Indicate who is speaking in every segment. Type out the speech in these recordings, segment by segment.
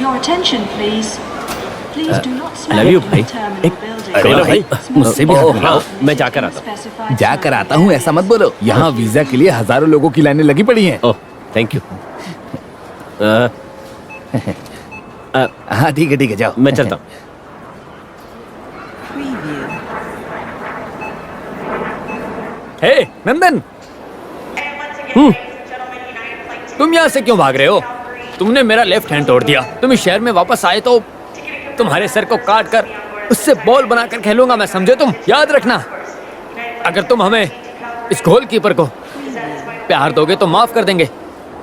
Speaker 1: Your attention, please. Please do not smoke
Speaker 2: love you,
Speaker 1: in
Speaker 2: भाई।
Speaker 1: the terminal building.
Speaker 2: अरे लो भाई, मुझसे भी हाथ मिलाओ। मैं जाकर आता
Speaker 1: हूँ।
Speaker 3: जाकर आता हूँ ऐसा मत बोलो। यहाँ वीजा के लिए हजारों लोगों की लाइनें लगी पड़ी हैं।
Speaker 2: ओह, थैंक यू।
Speaker 3: हाँ ठीक है जाओ।
Speaker 2: मैं चलता हूँ।
Speaker 3: हे नंदन, तुम यहाँ से क्यों भाग रहे हो? तुमने मेरा लेफ्ट हैंड तोड़ दिया। तुम इस शहर में वापस आए तो तुम्हारे सर को काट कर उससे बॉल बनाकर खेलूंगा मैं, समझे तुम? याद रखना, अगर तुम हमें इस गोलकीपर को प्यार दोगे तो माफ कर देंगे,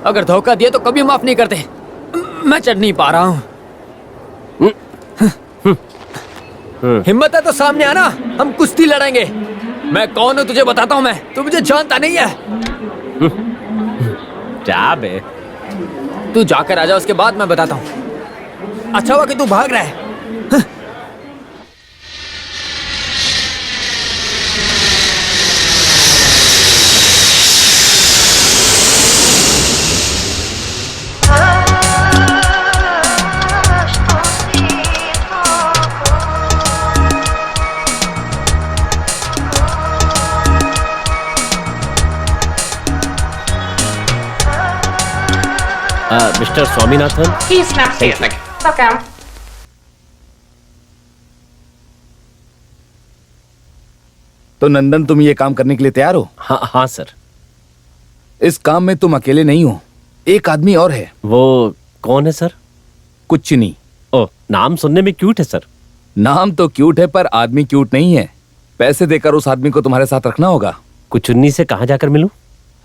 Speaker 3: अगर धोखा दिए तो कभी माफ नहीं करते। मैं चढ़ नहीं पा रहा हूँ। हिम्मत है तो सामने आना, हम कुश्ती लड़ेंगे। मैं कौन हूँ तुझे बताता हूँ मैं, तू मुझे जानता नहीं है।
Speaker 2: जा बे।
Speaker 3: तू जाकर आजा, उसके बाद मैं बताता हूँ। अच्छा हुआ कि तू भाग रहा है।
Speaker 2: Mister Swaminathan.
Speaker 4: He snaps to you. Okay.
Speaker 3: तो नंदन, तुम ये काम करने के लिए तैयार हो?
Speaker 2: हाँ सर।
Speaker 3: इस काम में तुम अकेले नहीं हो, एक आदमी और है।
Speaker 2: वो कौन है सर?
Speaker 3: कुच्चनी।
Speaker 2: ओह, नाम सुनने में क्यूट है सर।
Speaker 3: नाम तो क्यूट है पर आदमी क्यूट नहीं है। पैसे देकर उस आदमी को तुम्हारे साथ रखना होगा।
Speaker 2: कुचुन्नी से कहाँ जाकर मिलूं?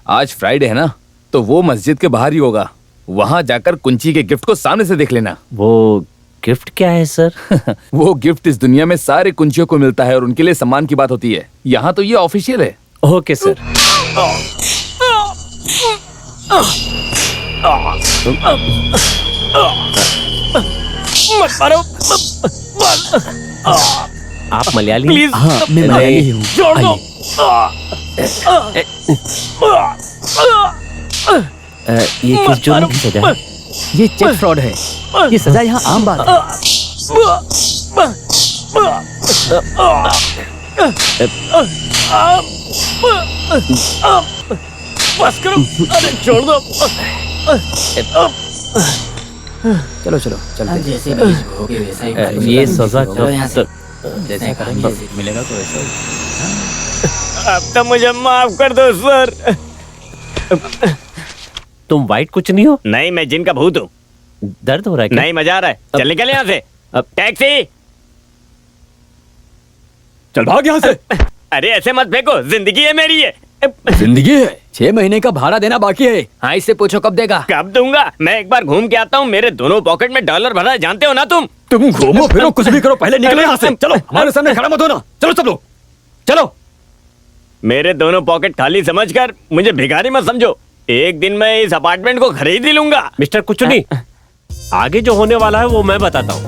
Speaker 3: आज फ्राइडे है ना, तो वो मस्जिद के बाहर ही होगा। वहां जाकर कुंची के गिफ्ट को सामने से देख लेना।
Speaker 2: वो गिफ्ट क्या है सर?
Speaker 3: वो गिफ्ट इस दुनिया में सारे कुंचियों को मिलता है और उनके लिए सम्मान की बात होती है। यहाँ तो ये ऑफिशियल है।
Speaker 2: Okay sir. आप मलयाली?
Speaker 3: प्लीज। हाँ, मैं मलयाली हूँ।
Speaker 2: छोड़ दो। ये किस जुर्म की सजा है?
Speaker 5: ये चेक फ्रॉड है। ये सजा यहाँ आम बात है।
Speaker 2: बस करो, अरे छोड़ दो।
Speaker 5: चलो चलो चलते हैं।
Speaker 6: जैसे बीज बोगे वैसा ही फल
Speaker 2: ये
Speaker 6: मिलेगा।
Speaker 2: सजा
Speaker 6: चलो यहाँ से।
Speaker 2: कब
Speaker 6: जैसे करेंगे वैसे मिलेगा तो वैसा ही।
Speaker 2: अब तो मुझे माफ कर दो सर। तुम वाइट कुछ नहीं हो?
Speaker 7: नहीं, मैं जिन का भूत हूँ।
Speaker 2: दर्द हो रहा है क्या?
Speaker 7: नहीं, मजा आ रहा है। चल निकल यहाँ से।
Speaker 2: अब
Speaker 7: टैक्सी।
Speaker 3: चल भाग यहाँ से।
Speaker 7: अरे ऐसे मत फेंको, जिंदगी है मेरी है।
Speaker 3: जिंदगी है, 6 महीने का भाड़ा देना बाकी है। हाँ, इससे पूछो कब देगा।
Speaker 7: कब दूंगा? मैं एक बार घूम के आता हूँ, मेरे दोनों पॉकेट में डॉलर भरा है, जानते हो ना तुम?
Speaker 3: तुम घूमो फिरो कुछ भी करो, पहले निकलो यहाँ से। चलो, हमारे सामने खड़ा मत होना। चलो सब लोग चलो।
Speaker 7: मेरे दोनों पॉकेट खाली समझकर मुझे भिखारी मत समझो। एक दिन मैं इस अपार्टमेंट को खरीद ही लूंगा।
Speaker 2: मिस्टर कुचुनी, आगे जो होने वाला है वो मैं बताता हूँ।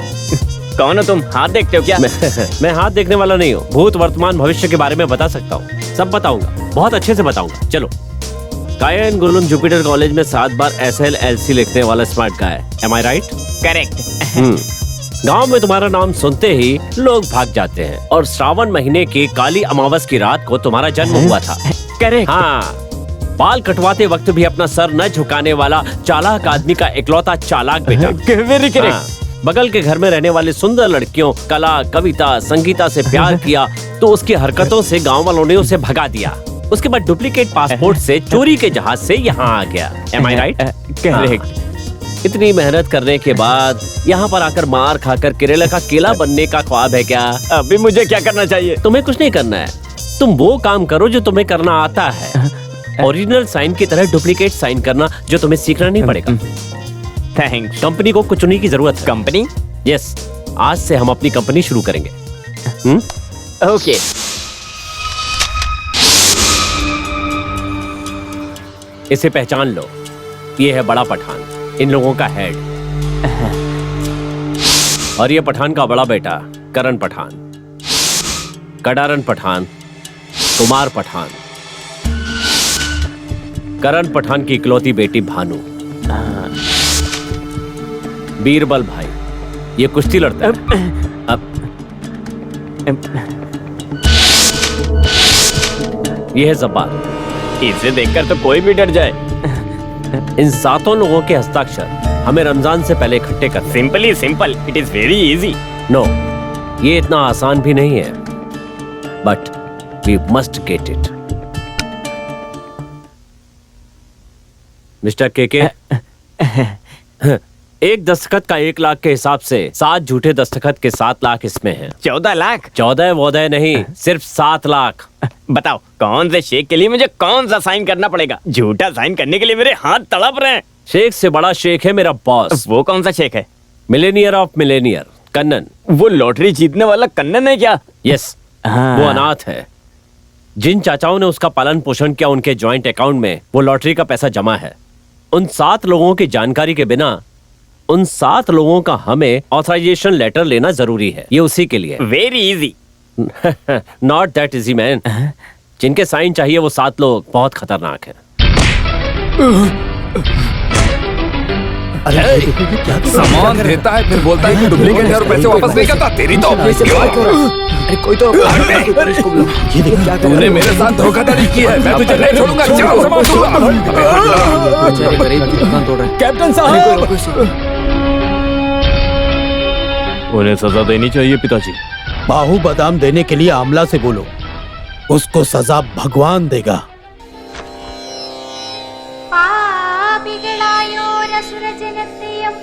Speaker 7: कौन हो तुम? हाथ देखते हो क्या?
Speaker 2: मैं हाथ देखने वाला नहीं हूँ। भूत, वर्तमान, भविष्य के बारे में बता सकता हूँ। सब बताऊंगा, बहुत अच्छे से बताऊंगा। चलो। कायन गुरुलम जुपिटर कॉलेज में 7 बार SLLC लिखने वाला smart guy. Am I right?
Speaker 7: Correct.
Speaker 2: गांव में तुम्हारा नाम सुनते ही लोग भाग जाते हैं और श्रावण महीने की काली अमावस की रात को तुम्हारा जन्म हुआ था।
Speaker 7: करेक्ट।
Speaker 2: हाँ, बाल कटवाते वक्त भी अपना सर न झुकाने वाला चालाक आदमी का इकलौता चालाक बेटा।
Speaker 7: Very correct.
Speaker 2: हाँ, बगल के घर में रहने वाली सुंदर लड़कियों कला, कविता, संगीता से प्यार किया तो उसकी हरकतों से गांव वालों ने उसे भगा दिया। उसके बाद डुप्लीकेट पासपोर्ट से चोरी के जहाज से यहाँ आ गया। Am I right?
Speaker 7: करेक्ट।
Speaker 2: इतनी मेहनत करने के बाद यहाँ पर आकर मार खाकर केरला का केला बनने का ख्वाब है क्या?
Speaker 7: अभी मुझे क्या करना चाहिए?
Speaker 2: तुम्हें कुछ नहीं करना है। तुम वो काम करो जो तुम्हें करना आता है। ओरिजिनल साइन की तरह डुप्लीकेट साइन करना, जो तुम्हें सीखना नहीं पड़ेगा।
Speaker 7: थैंक्स।
Speaker 2: कंपनी को कुचुनी की जरूरत है।
Speaker 7: कंपनी?
Speaker 2: यस, आज से हम अपनी कंपनी शुरू करेंगे।
Speaker 7: ओके।
Speaker 2: इसे पहचान लो, ये है बड़ा पठान, इन लोगों का हेड। और ये पठान का बड़ा बेटा करण पठान, कडारन पठान, कुमार पठान, करण पठान की इकलौती बेटी भानु, बीरबल भाई, ये कुश्ती लड़ता है। अब ये है जब्बार।
Speaker 7: इसे देखकर तो कोई भी डर जाए।
Speaker 2: इन 7 लोगों के हस्ताक्षर हमें रमजान से पहले इकट्ठे करने।
Speaker 7: Simply simple, it is very easy.
Speaker 2: No, ये इतना आसान भी नहीं है, but we must get it. Mister KK, एक दस्तखत का 1 लाख के हिसाब से 7 झूठे दस्तखत के 7 लाख इसमें हैं।
Speaker 7: 14 लाख?
Speaker 2: 14 वोदय नहीं, सिर्फ 7 लाख।
Speaker 7: बताओ कौन से शेख के लिए मुझे कौन सा साइन करना पड़ेगा? झूठा साइन करने के लिए मेरे हाथ तड़प रहे हैं।
Speaker 2: शेख से बड़ा शेख है मेरा बॉस।
Speaker 7: वो कौन सा शेख है?
Speaker 2: Millionaire of Millionaire, Kannan.
Speaker 7: वो लॉटरी जीतने वाला कन्नन है क्या?
Speaker 2: यस, वो अनाथ है। जिन चाचाओं ने उसका पालन पोषण किया, उनके जॉइंट अकाउंट में वो लॉटरी का पैसा जमा है। उन 7 लोगों की जानकारी के बिना उन 7 लोगों का हमें ऑथराइजेशन लेटर लेना जरूरी है। ये उसी के लिए।
Speaker 7: Very easy.
Speaker 2: Not that easy man. जिनके साइन चाहिए वो 7 लोग बहुत खतरनाक हैं।
Speaker 8: सामान देता है फिर बोलता है कि डुप्लीकेट है और पैसे वापस नहीं करता। तेरी तो
Speaker 5: अरे कोई तो
Speaker 8: तूने मेरे साथ धोखाधड़ी की है। मैं तुझे नहीं छोड़ूंगा। जाओ सामान दूंगा।
Speaker 5: बेचारे गरीब की दुकान तोड़ रहे हैं।
Speaker 3: कैप्टन साहब,
Speaker 7: उन्हें सजा देनी चाहिए पिताजी।
Speaker 9: बाहु बादाम देने के लिए आमला से बोलो, उसको सजा भगवान देगा।
Speaker 10: പാപികളായോരസുരജനത്തെയും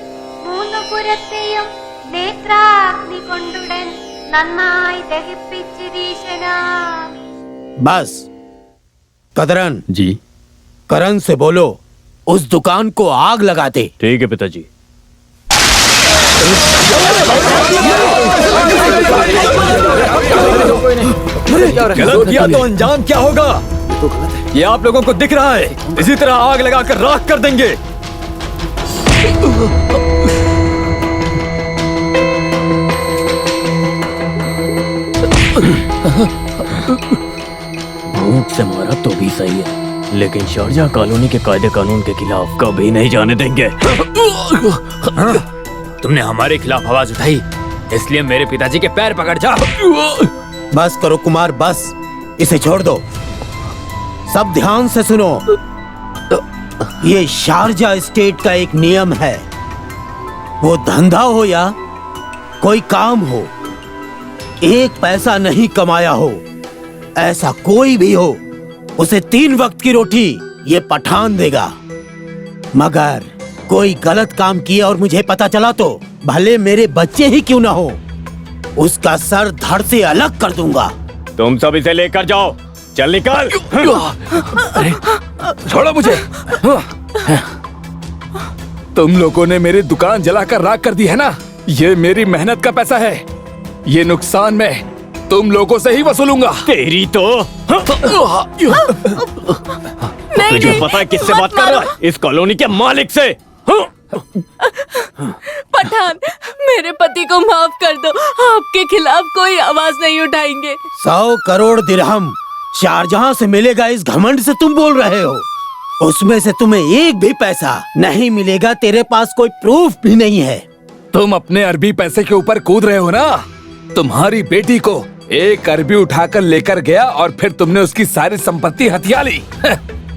Speaker 10: 3 പുരത്തെയും നേത്രാഗ്നി കൊണ്ടുടൻ നന്നായി ദഹിപ്പിച്ചിരീശനാ।
Speaker 9: बस कदरन
Speaker 6: जी।
Speaker 9: करण से बोलो उस दुकान को आग लगा दे।
Speaker 7: ठीक है पिताजी।
Speaker 3: गलत किया तो अंजाम क्या होगा? ये आप लोगों को दिख रहा है। इसी तरह आग लगाकर राख कर देंगे।
Speaker 6: भूख से मारा तो भी सही है, लेकिन शारजा कॉलोनी के कायदे कानून के खिलाफ कभी नहीं जाने देंगे।
Speaker 3: तुमने हमारे खिलाफ आवाज उठाई, इसलिए मेरे पिताजी के पैर पकड़ जा।
Speaker 9: बस करो कुमार, बस इसे छोड़ दो। सब ध्यान से सुनो, ये शारजा स्टेट का एक नियम है। वो धंधा हो या कोई काम हो, 1 पैसा नहीं कमाया हो, ऐसा कोई भी हो, उसे 3 वक्त की रोटी ये पठान देगा। मगर कोई गलत काम किया और मुझे पता चला तो भले मेरे बच्चे ही क्यों ना हो, उसका सर धड़ से अलग कर दूंगा।
Speaker 7: तुम सब इसे लेकर जाओ। चल निकल।
Speaker 8: छोड़ो मुझे। तुम लोगों ने मेरी दुकान जलाकर राख कर दी है ना? ये मेरी मेहनत का पैसा है। ये नुकसान मैं तुम लोगों से ही वसूलूंगा।
Speaker 7: तेरी तो तुझे पता है किससे बात कर रहा है? इस कॉलोनी के मालिक से।
Speaker 11: पठान, मेरे पति को माफ कर दो। आपके खिलाफ कोई आवाज नहीं उठाएंगे।
Speaker 9: 100 करोड़ दिरहम शारजहां से मिलेगा, इस घमंड से तुम बोल रहे हो? उसमें से तुम्हें 1 भी पैसा नहीं मिलेगा। तेरे पास कोई प्रूफ भी नहीं है।
Speaker 8: तुम अपने अरबी पैसे के ऊपर कूद रहे हो ना? तुम्हारी बेटी को 1 अरबी उठाकर लेकर गया और फिर तुमने उसकी सारी संपत्ति हथिया ली।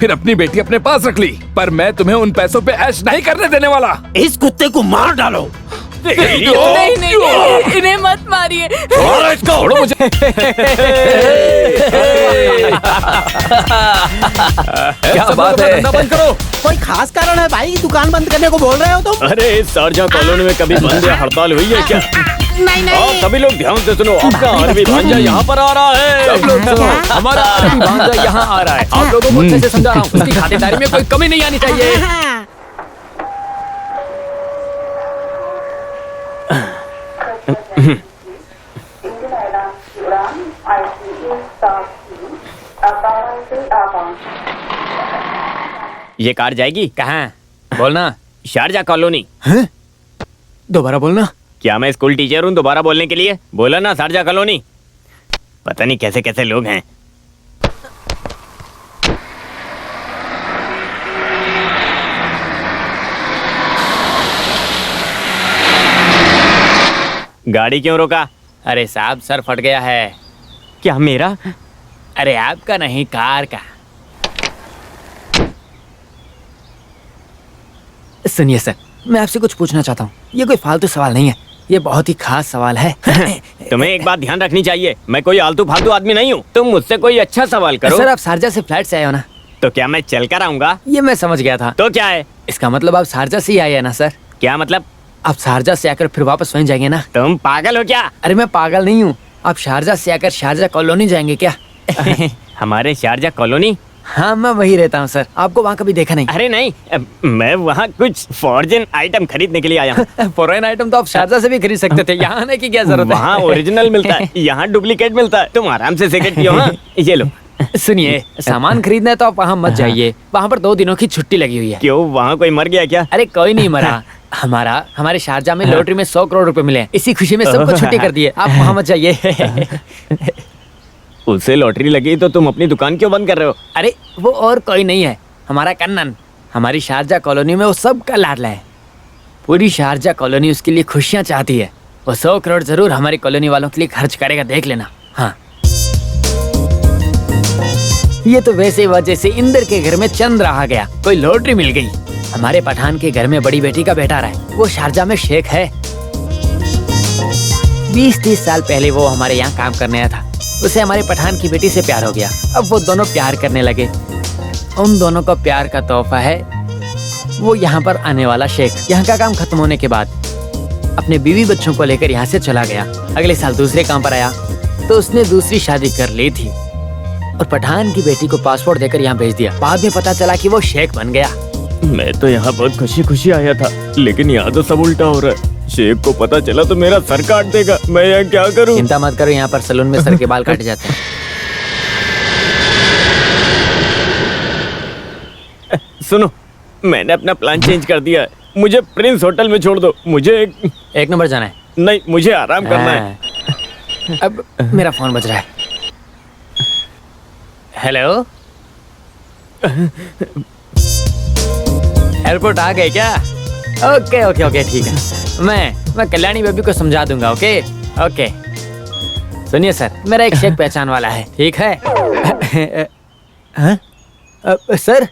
Speaker 8: फिर अपनी बेटी अपने पास रख ली। पर मैं तुम्हें उन पैसों पे ऐश नहीं करने देने वाला।
Speaker 9: इस कुत्ते को मार डालो।
Speaker 11: नहीं, इन्हें मत मारिए।
Speaker 8: छोड़ो मुझे।
Speaker 3: क्या बात है?
Speaker 8: बंद करो।
Speaker 9: कोई खास कारण है भाई दुकान बंद करने को बोल रहे हो तुम?
Speaker 7: अरे इस शारजा कॉलोनी में कभी बंद या हड़ताल हुई है क्या?
Speaker 10: नहीं
Speaker 7: और सभी लोग ध्यान से सुनो, आपका अरबी भांजा यहाँ पर आ रहा है।
Speaker 3: सब लोग सुनो, हमारा अरबी भांजा यहाँ आ रहा है। आप लोगों को अच्छे से समझा रहा हूँ, उसकी खातिरदारी में कोई कमी नहीं आनी चाहिए।
Speaker 7: ये कार जाएगी
Speaker 3: कहाँ? बोलना।
Speaker 7: Sharjah colony.
Speaker 3: दोबारा बोलना।
Speaker 7: क्या मैं स्कूल टीचर हूँ दोबारा बोलने के लिए? बोला ना शारजा कॉलोनी। पता नहीं कैसे कैसे लोग हैं। गाड़ी क्यों रोका?
Speaker 3: अरे साहब सर फट गया है।
Speaker 7: क्या मेरा?
Speaker 3: अरे आपका नहीं, कार का। सुनिए सर, मैं आपसे कुछ पूछना चाहता हूँ। ये कोई फालतू सवाल नहीं है, ये बहुत ही खास सवाल है।
Speaker 7: तुम्हें एक बात ध्यान रखनी चाहिए, मैं कोई आलतू फालतू आदमी नहीं हूँ। तुम मुझसे कोई अच्छा सवाल करो।
Speaker 3: सर आप शारजा से फ्लाइट से आए हो ना?
Speaker 7: तो क्या मैं चल कर आऊंगा?
Speaker 3: ये मैं समझ गया था।
Speaker 7: तो क्या है?
Speaker 3: इसका मतलब आप शारजा से ही आए हैं ना सर?
Speaker 7: क्या मतलब?
Speaker 3: आप शारजा से आकर फिर वापस वहीं जाएंगे ना?
Speaker 7: तुम पागल हो क्या?
Speaker 3: अरे मैं पागल नहीं हूँ, आप शारजा से आकर शारजा कॉलोनी जाएंगे क्या?
Speaker 7: हमारे शारजा कॉलोनी?
Speaker 3: हाँ मैं वही रहता हूँ सर, आपको वहाँ कभी देखा नहीं।
Speaker 7: अरे नहीं, मैं वहाँ कुछ फॉर्जन आइटम खरीदने के लिए आया हूँ।
Speaker 3: फॉरेन आइटम तो आप शारजा से भी खरीद सकते थे, यहाँ आने की क्या जरूरत है?
Speaker 7: वहाँ ओरिजिनल मिलता है, यहाँ डुप्लीकेट मिलता है। तुम आराम से सिगरेट पियो। हाँ ये लो।
Speaker 3: सुनिए, सामान खरीदना है तो आप वहाँ मत जाइए, वहाँ पर 2 दिनों की छुट्टी लगी हुई है।
Speaker 7: क्यों, वहाँ कोई मर गया क्या?
Speaker 3: अरे कोई नहीं मरा। हमारे शारजा में लॉटरी में 100 करोड़ रुपए मिले हैं, इसी खुशी में सबको छुट्टी कर दी है। आप वहाँ मत जाइए।
Speaker 7: उसे लॉटरी लगी तो तुम अपनी दुकान क्यों बंद कर रहे हो?
Speaker 3: अरे वो और कोई नहीं है, हमारा कन्नन। हमारी शारजा कॉलोनी में वो सबका लाडला है। पूरी शारजा कॉलोनी उसके लिए खुशियाँ चाहती है। वो 100 करोड़ जरूर हमारी कॉलोनी वालों के लिए खर्च करेगा, देख लेना। हाँ, ये तो वैसे वजह से इंदर के घर में चंद्र आ गया, कोई लॉटरी मिल गई। हमारे पठान के घर में बड़ी बेटी का बेटा रहा है, वो शारजा में शेख है। 20-30 साल पहले वो हमारे यहाँ काम करने आया था। उसे हमारे पठान की बेटी से प्यार हो गया, अब वो दोनों प्यार करने लगे। उन दोनों का प्यार का तोहफा है वो यहाँ पर आने वाला शेख। यहाँ का काम खत्म होने के बाद अपने बीवी बच्चों को लेकर यहाँ से चला गया। अगले साल दूसरे काम पर आया तो उसने दूसरी शादी कर ली थी और पठान की बेटी को पासपोर्ट देकर यहाँ भेज दिया। बाद में पता चला कि वो शेख बन गया।
Speaker 7: मैं तो यहाँ बहुत खुशी खुशी आया था, लेकिन यहाँ तो सब उल्टा हो रहा है। शेख को पता चला तो मेरा सर काट देगा। मैं यहाँ क्या करूँ?
Speaker 3: चिंता मत करो, यहाँ पर सलून में सर के बाल काटे जाते हैं।
Speaker 7: सुनो, मैंने अपना प्लान चेंज कर दिया है। मुझे प्रिंस होटल में छोड़ दो। मुझे
Speaker 3: एक नंबर जाना है।
Speaker 7: नहीं, मुझे आराम करना है।
Speaker 3: अब मेरा फोन बज रहा है। हेलो, एयरपोर्ट आ गए क्या? ओके ओके ओके ठीक है, मैं कल्याणी बेबी को समझा दूंगा। Okay okay. सुनिए सर, मेरा एक शेख पहचान वाला है, ठीक है? सर